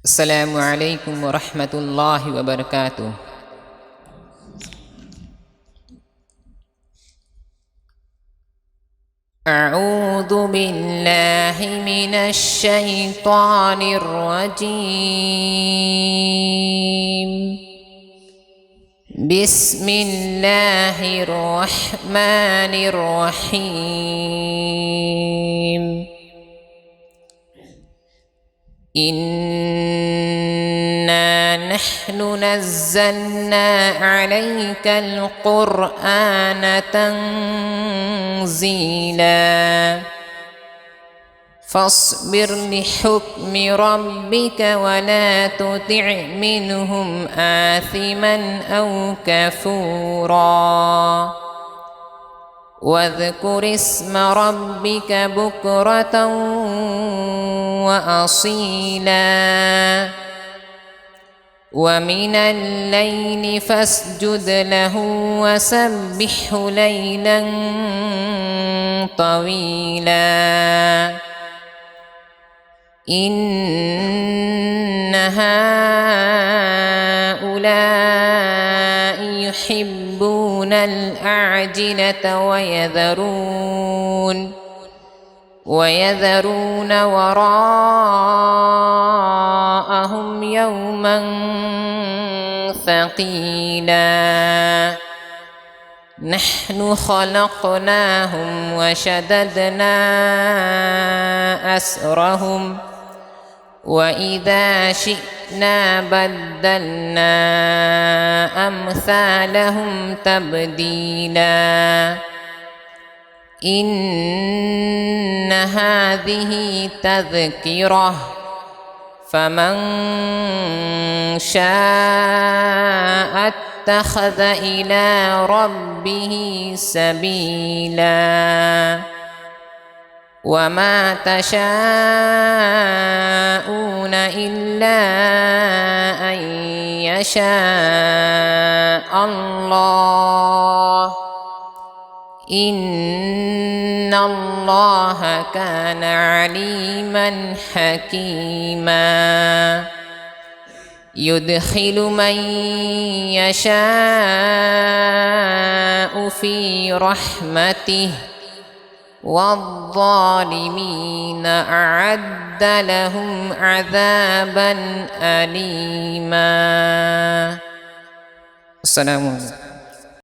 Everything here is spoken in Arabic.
السلام عليكم ورحمة الله وبركاته. أعوذ بالله من الشيطان الرجيم. بسم الله الرحمن الرحيم. إنا نحن نزلنا عليك القرآن تنزيلا فاصبر لحكم ربك ولا تطع منهم آثما أو كفورا واذكر اسم ربك بكرة وأصيلا ومن الليل فاسجد له وسبحه ليلا طويلا إن هؤلاء يحبون الأعجلة ويذرون وراءهم يوما ثقيلا نحن خلقناهم وشددنا أسرهم وإذا شئنا بدلنا أمثالهم تبديلا إن هذه تذكرة فمن شاء اتخذ إلى ربه سبيلا وما تشاءون إلا أن يشاء الله إن الله كان عليما حكيما يدخل من يشاء في رحمته والظالمين أعد لهم عذابا أليما. السلام عليكم.